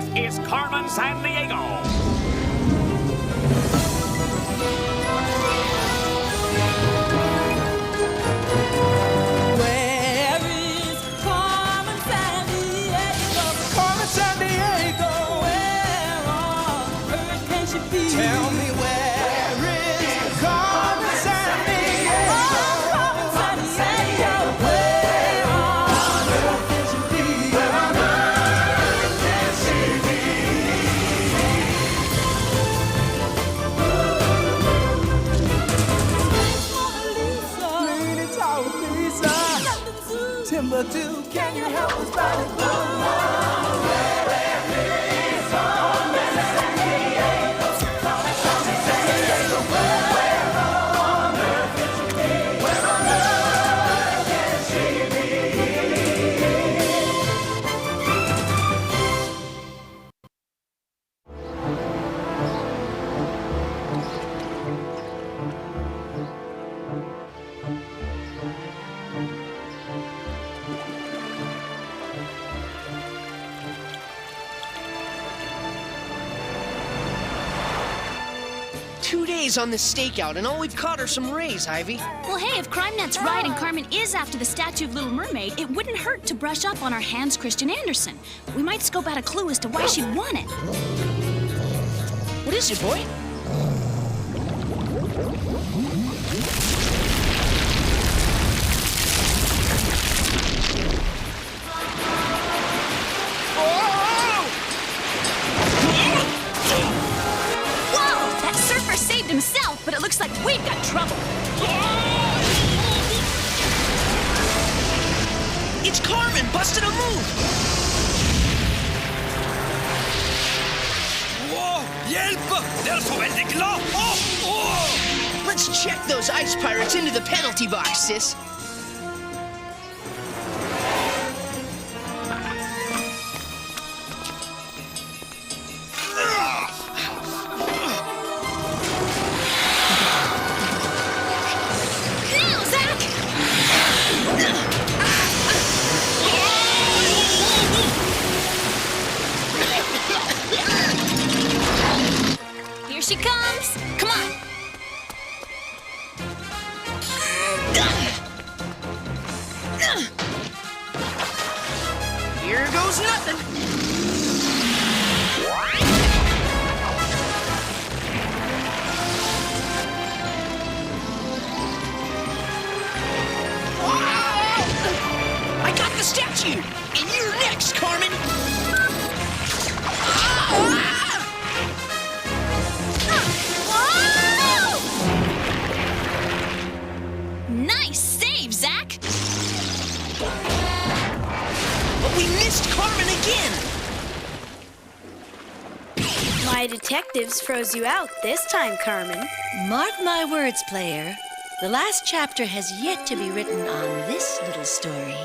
fourth is Carmen Sandiego. Where is Carmen Sandiego? Carmen Sandiego. Where on earth can she be? Tell me where is Carmen Sandiego? Carmen Sandiego. Where on earth can she be? Where on earth can she be? Lady Tower Lisa. Timbuktu, can you help us by the On the stakeout, and all we've caught are some rays, Ivy. Well, hey, if CrimeNet's right and Carmen is after the statue of Little Mermaid, it wouldn't hurt to brush up on our Hans Christian Andersen. We might scope out a clue as to why she'd want it. What is it, boy? Himself, but it looks like we've got trouble. It's Carmen busting a move. Wow, hjälp! Den är så väldigt glad! Let's check those ice pirates into the penalty box, sis. She comes! Come on! Here goes nothing! I got the statue! And you're next, Carmen! Nice save, Zach! But we missed Carmen again! My detectives froze you out this time, Carmen. Mark my words, player. The last chapter has yet to be written on this little story.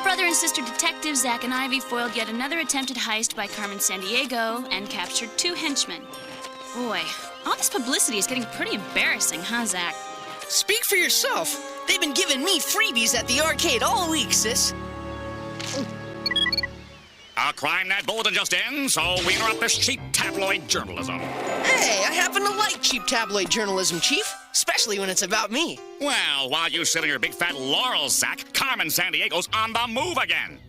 Brother and sister detectives Zach and Ivy foiled yet another attempted heist by Carmen Sandiego and captured 2 henchmen. Boy, all this publicity is getting pretty embarrassing, huh, Zach? Speak for yourself. They've been giving me freebies at the arcade all week, sis. Our CrimeNet bulletin just in, so we interrupt this cheap tabloid journalism. Hey, I happen to like cheap tabloid journalism, Chief. Especially when it's about me. Well, while you sit on your big fat laurels, Zach, Carmen Sandiego's on the move again.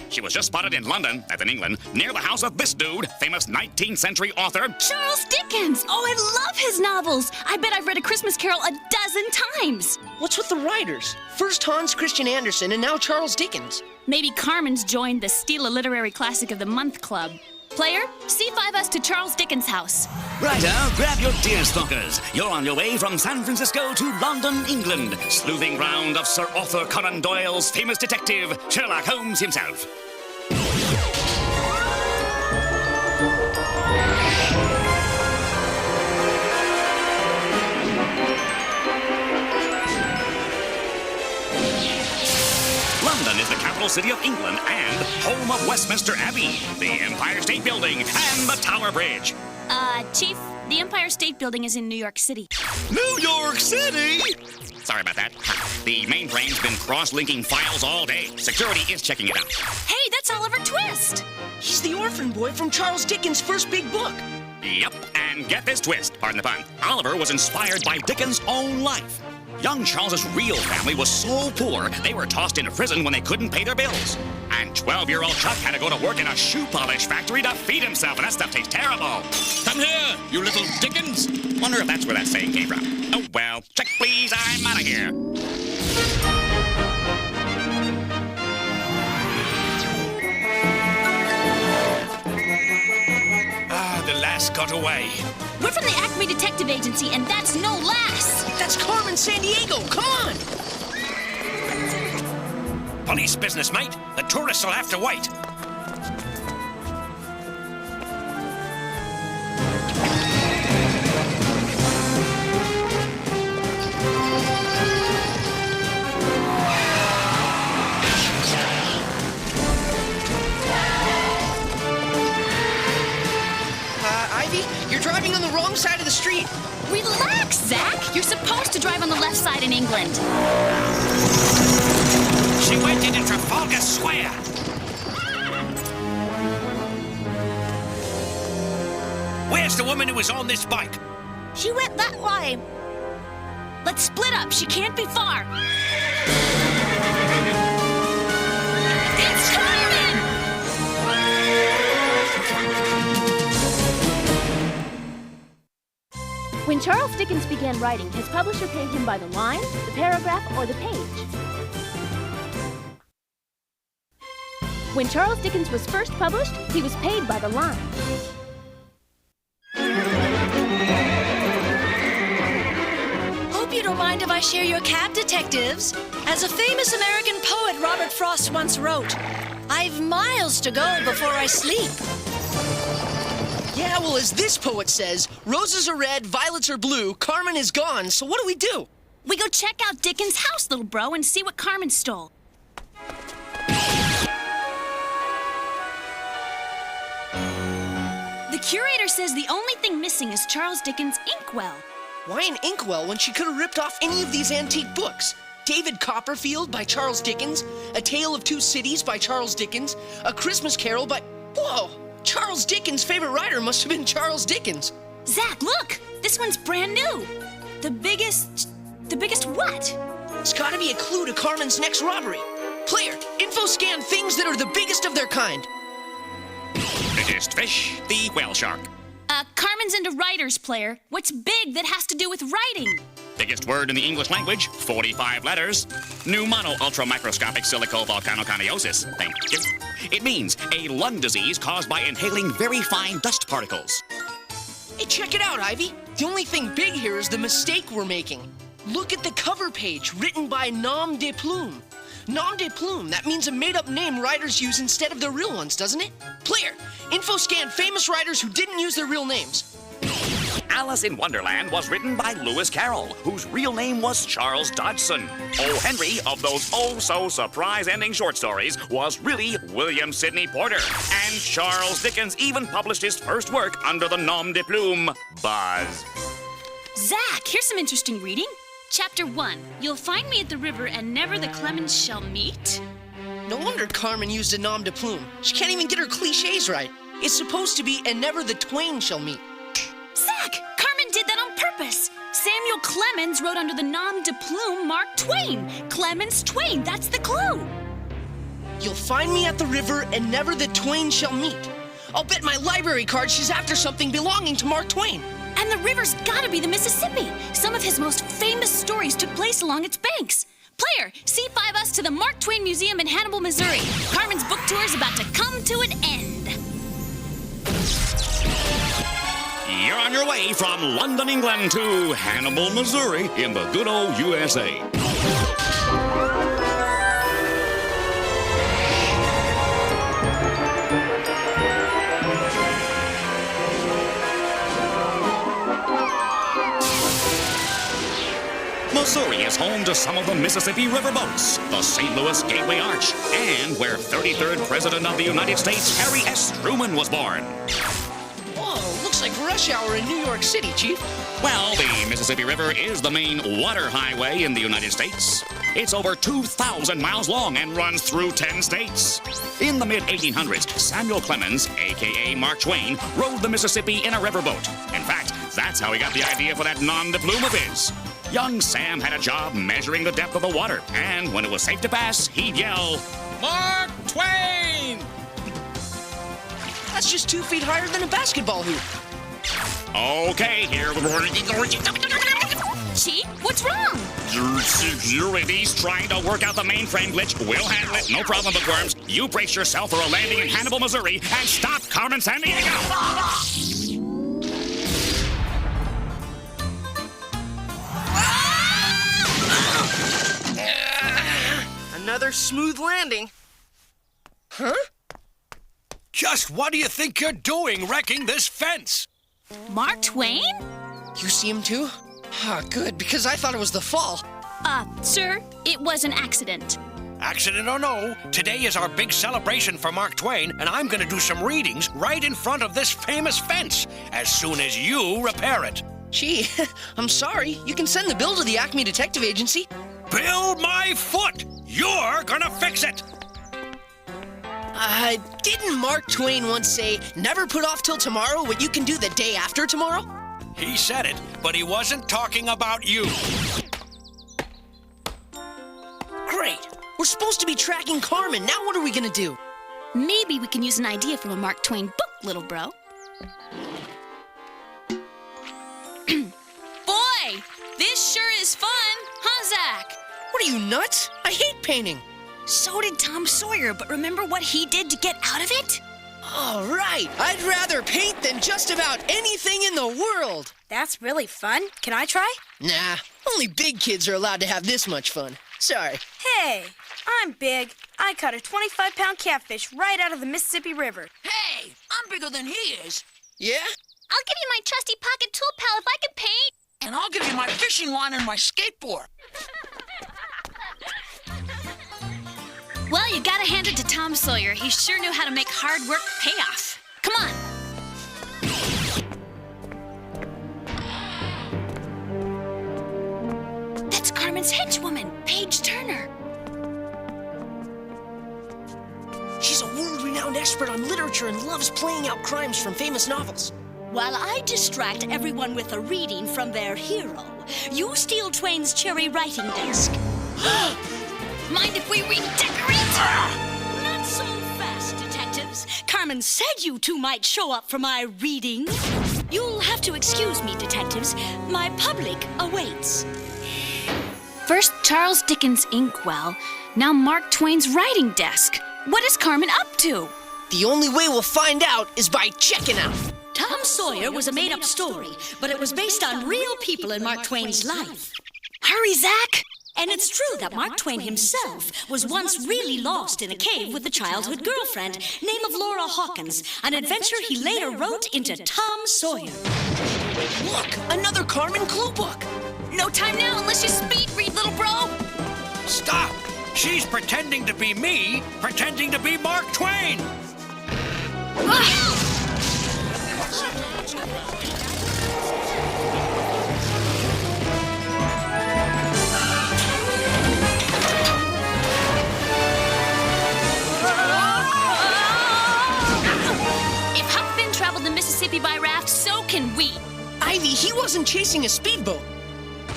She was just spotted in London, that's in England, near the house of this dude, famous 19th century author Charles Dickens! Oh, I love his novels! I bet I've read A Christmas Carol a dozen times! What's with the writers? First Hans Christian Andersen and now Charles Dickens. Maybe Carmen's joined the Steal a Literary Classic of the Month Club. Player, C5 us to Charles Dickens' house. Righto, grab your deerstalkers. You're on your way from San Francisco to London, England, sleuthing ground of Sir Arthur Conan Doyle's famous detective, Sherlock Holmes himself. the capital city of England and home of Westminster Abbey, the Empire State Building, and the Tower Bridge. Chief, the Empire State Building is in New York City. New York City? Sorry about that. The mainframe's been cross-linking files all day. Security is checking it out. Hey, that's Oliver Twist! He's the orphan boy from Charles Dickens' first big book. Yep, and get this twist, pardon the pun. Oliver was inspired by Dickens' own life. Young Charles's real family was so poor, they were tossed into prison when they couldn't pay their bills. And 12-year-old Chuck had to go to work in a shoe polish factory to feed himself, and that stuff tastes terrible. Come here, you little Dickens. Wonder if that's where that saying came from. Oh, well. Check, please. I'm out of here. The lass got away. We're from the Acme Detective Agency, and that's no lass! That's Carmen Sandiego. Come on. Police business, mate. The tourists will have to wait. Ivy, you're driving on the wrong side of the street. Relax, Zach! You're supposed to drive on the left side in England. She went into Trafalgar Square. Where's the woman who was on this bike? She went that way. Let's split up. She can't be far. It's Carmen! When Charles Dickens began writing, his publisher paid him by the line, the paragraph, or the page. When Charles Dickens was first published, he was paid by the line. Hope you don't mind if I share your cab, detectives. As a famous American poet Robert Frost once wrote, I've miles to go before I sleep. Yeah, well, as this poet says, roses are red, violets are blue, Carmen is gone, so what do? We go check out Dickens' house, little bro, and see what Carmen stole. The curator says the only thing missing is Charles Dickens' inkwell. Why an inkwell when she could have ripped off any of these antique books? David Copperfield by Charles Dickens, A Tale of Two Cities by Charles Dickens, A Christmas Carol by... Whoa! Charles Dickens' favorite writer must have been Charles Dickens. Zach, look! This one's brand new. The biggest what? It's gotta be a clue to Carmen's next robbery. Player, info scan things that are the biggest of their kind. Biggest fish, the whale shark. Carmen's into writers, player. What's big that has to do with writing? Biggest word in the English language, 45 letters. Pneumono-ultramicroscopic silicovolcanoconiosis. Thank you. It means a lung disease caused by inhaling very fine dust particles. Hey, check it out, Ivy. The only thing big here is the mistake we're making. Look at the cover page, written by Nom de Plume. Nom de Plume, that means a made-up name writers use instead of their real ones, doesn't it? Player, info scan famous writers who didn't use their real names. Alice in Wonderland was written by Lewis Carroll, whose real name was Charles Dodgson. O. Henry, of those oh-so-surprise-ending short stories, was really William Sidney Porter. And Charles Dickens even published his first work under the nom de plume, Buzz. Zach, here's some interesting reading. Chapter 1. You'll find me at the river, and never the Clemens shall meet. No wonder Carmen used a nom de plume. She can't even get her cliches right. It's supposed to be, and never the twain shall meet. Zach, Carmen did that on purpose. Samuel Clemens wrote under the nom de plume Mark Twain. Clemens Twain, that's the clue. You'll find me at the river, and never the twain shall meet. I'll bet my library card she's after something belonging to Mark Twain. And the river's gotta be the Mississippi. Some of his most famous stories took place along its banks. Player, C5 us to the Mark Twain Museum in Hannibal, Missouri. Carmen's book tour is about to come to an end. You're on your way from London, England to Hannibal, Missouri in the good old USA. Missouri is home to to some of the Mississippi riverboats, the St. Louis Gateway Arch, and where 33rd President of the United States, Harry S. Truman, was born. Whoa, looks like rush hour in New York City, Chief. Well, the Mississippi River is the main water highway in the United States. It's over 2,000 miles long and runs through 10 states. In the mid-1800s, Samuel Clemens, a.k.a. Mark Twain, rode the Mississippi in a riverboat. In fact, that's how he got the idea for that nom de plume of his. Young Sam had a job measuring the depth of the water, and when it was safe to pass, he'd yell, Mark Twain! That's just 2 feet higher than a basketball hoop. Okay, here. Chief, what's wrong? Security's trying to work out the mainframe glitch. We'll handle it. No problem, bookworms. You brace yourself for a landing in Hannibal, Missouri, and stop Carmen Sandiego. Another smooth landing. Huh? Just what do you think you're doing wrecking this fence? Mark Twain? You see him too? Ah, good, because I thought it was the fall. Sir, it was an accident. Accident or no, today is our big celebration for Mark Twain, and I'm going to do some readings right in front of this famous fence as soon as you repair it. Gee, I'm sorry. You can send the bill to the Acme Detective Agency. Build my foot! You're gonna fix it! Didn't Mark Twain once say, never put off till tomorrow what you can do the day after tomorrow? He said it, but he wasn't talking about you. Great. We're supposed to be tracking Carmen. Now what are we gonna do? Maybe we can use an idea from a Mark Twain book, little bro. Boy, this sure is fun, huh, Zach? What are you, nuts? I hate painting. So did Tom Sawyer, but remember what he did to get out of it? All right. I'd rather paint than just about anything in the world. That's really fun. Can I try? Nah, only big kids are allowed to have this much fun. Sorry. Hey, I'm big. I caught a 25-pound catfish right out of the Mississippi River. Hey, I'm bigger than he is. Yeah? I'll give you my trusty pocket tool pal if I can paint. And I'll give you my fishing line and my skateboard. Well, you gotta hand it to Tom Sawyer. He sure knew how to make hard work pay off. Come on. That's Carmen's henchwoman, Paige Turner. She's a world-renowned expert on literature and loves playing out crimes from famous novels. While I distract everyone with a reading from their hero, you steal Twain's cherry writing desk. Mind if we redecorate? Not so fast, detectives. Carmen said you two might show up for my reading. You'll have to excuse me, detectives. My public awaits. First Charles Dickens' inkwell, now Mark Twain's writing desk. What is Carmen up to? The only way we'll find out is by checking out. Tom Sawyer was a made-up story, but it was based on real people in Mark Twain's life. Hurry, Zach! And it's true that Mark Twain himself was once really lost in a cave with a childhood girlfriend named Laura Hawkins, an adventure he later wrote into Tom Sawyer. Look, another Carmen clue book. No time now unless you speed read, little bro. Stop! She's pretending to be me, pretending to be Mark Twain! If Huck Finn traveled the Mississippi by raft, so can we. Ivy, he wasn't chasing a speedboat.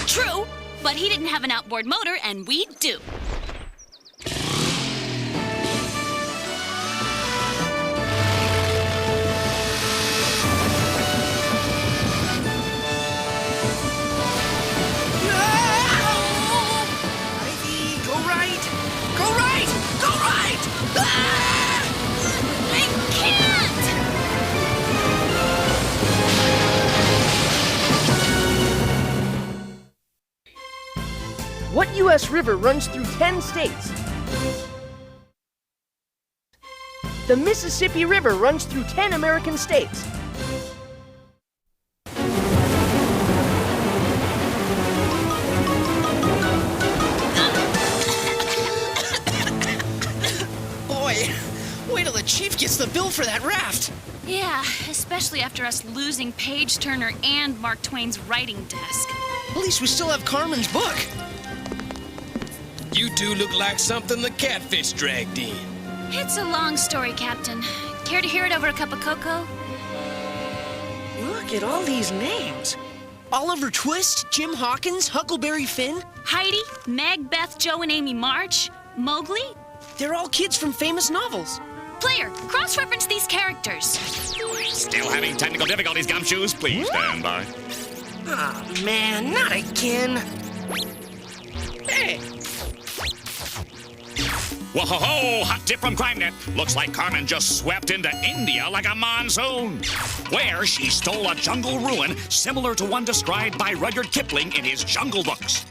True, but he didn't have an outboard motor, and we do. Ivy, go right! Go right! Go right! Ah! I can't! What U.S. river runs through 10 states? The Mississippi River runs through 10 American states. Wait till the chief gets the bill for that raft. Yeah, especially after us losing Page Turner and Mark Twain's writing desk. At least we still have Carmen's book. You two look like something the catfish dragged in. It's a long story, Captain. Care to hear it over a cup of cocoa? Look at all these names. Oliver Twist, Jim Hawkins, Huckleberry Finn. Heidi, Meg, Beth, Joe, and Amy March. Mowgli. They're all kids from famous novels. Player, cross-reference these characters. Still having technical difficulties, Gumshoes? Please stand by. Oh, man, not again. Hey! Whoa-ho-ho! Hot tip from CrimeNet. Looks like Carmen just swept into India like a monsoon, where she stole a jungle ruin similar to one described by Rudyard Kipling in his Jungle Books.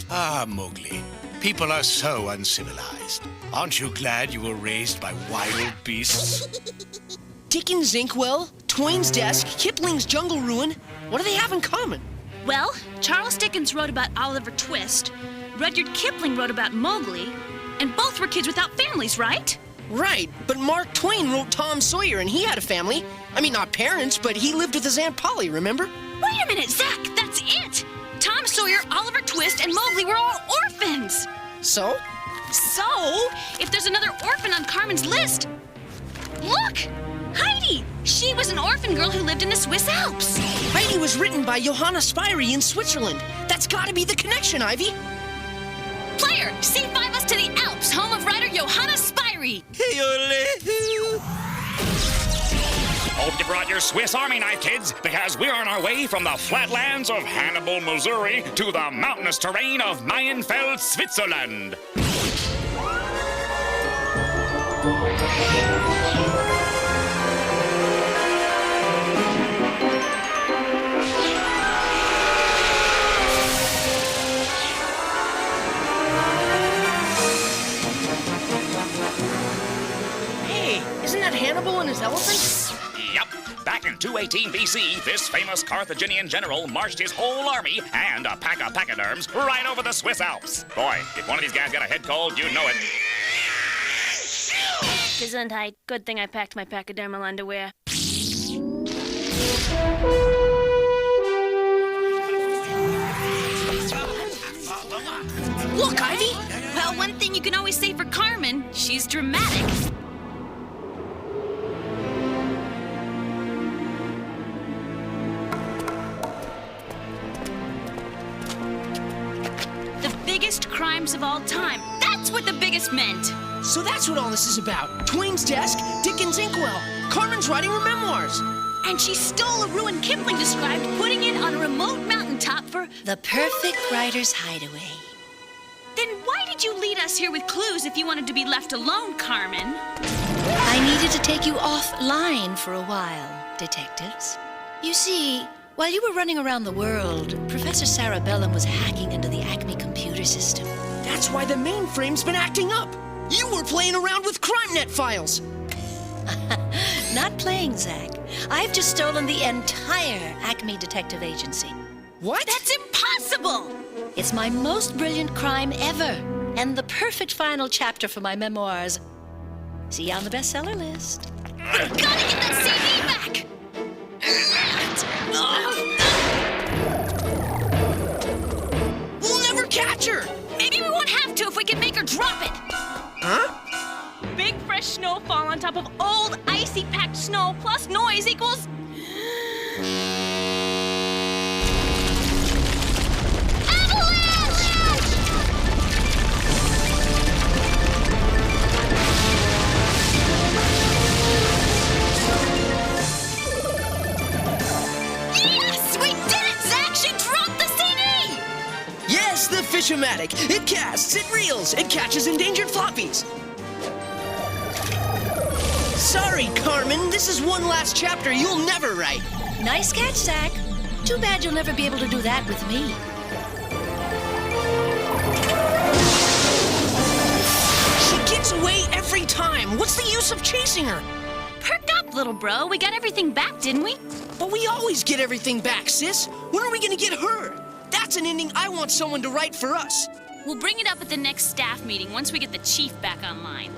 Ah, Mowgli. People are so uncivilized. Aren't you glad you were raised by wild beasts? Dickens' Inkwell, Twain's desk, Kipling's Jungle Ruin. What do they have in common? Well, Charles Dickens wrote about Oliver Twist. Rudyard Kipling wrote about Mowgli. And both were kids without families, right? Right, but Mark Twain wrote Tom Sawyer and he had a family. I mean, not parents, but he lived with his Aunt Polly, remember? Wait a minute, Zach, that's it! Tom Sawyer, Oliver Twist, and Mowgli were all orphans! So? So, if there's another orphan on Carmen's list... Look! Heidi! She was an orphan girl who lived in the Swiss Alps. Heidi was written by Johanna Spyri in Switzerland. That's gotta be the connection, Ivy. Player, C5 us to the Alps, home of writer Johanna Spyri. Hope you brought your Swiss Army knife, kids, because we're on our way from the flatlands of Hannibal, Missouri, to the mountainous terrain of Mayenfeld, Switzerland. Isn't that Hannibal and his elephant? Yup. Back in 218 BC, this famous Carthaginian general marched his whole army and a pack of pachyderms right over the Swiss Alps. Boy, if one of these guys got a head cold, you'd know it. Gesundheit. Good thing I packed my pachydermal underwear. Look, Ivy! Well, one thing you can always say for Carmen, she's dramatic. The biggest crimes of all time. That's what the biggest meant. So that's what all this is about. Twain's desk, Dickens' Inkwell. Carmen's writing her memoirs. And she stole a ruin Kipling described, putting it on a remote mountaintop for The perfect writer's hideaway. Then why did you lead us here with clues if you wanted to be left alone, Carmen? I needed to take you offline for a while, detectives. You see, while you were running around the world, Professor Sarah Bellum was hacking into the Acme computer system. That's why the mainframe's been acting up. You were playing around with CrimeNet files. Not playing, Zach. I've just stolen the entire Acme Detective Agency. What? That's impossible! It's my most brilliant crime ever, and the perfect final chapter for my memoirs. See you on the bestseller list. We've got to get that CD back! We'll never catch her! Maybe we won't have to if we can make her drop it! Huh? Big fresh snowfall on top of old icy packed snow plus noise equals... Yes! We did it, Zach! She dropped the CD! Yes, the Fish-O-Matic. It casts, it reels, it catches endangered floppies. Sorry, Carmen. This is one last chapter you'll never write. Nice catch, Zach. Too bad you'll never be able to do that with me. She gets away every time. What's the use of chasing her? Perk up, little bro. We got everything back, didn't we? But we always get everything back, sis. When are we gonna get her? That's an ending I want someone to write for us. We'll bring it up at the next staff meeting once we get the chief back online.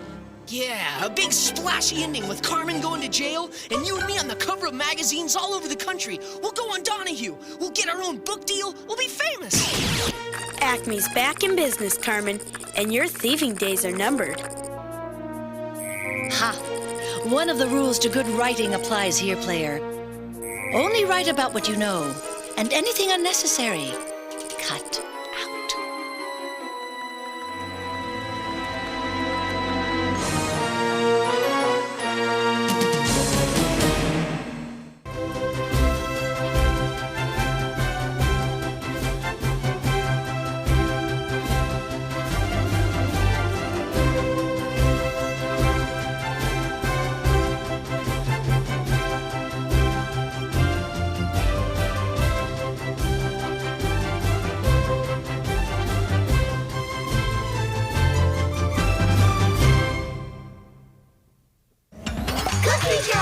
Yeah, a big splashy ending with Carmen going to jail and you and me on the cover of magazines all over the country. We'll go on Donahue. We'll get our own book deal. We'll be famous. Acme's back in business, Carmen, and your thieving days are numbered. Ha! One of the rules to good writing applies here, player. Only write about what you know, and anything unnecessary, cut out. Cookie jar!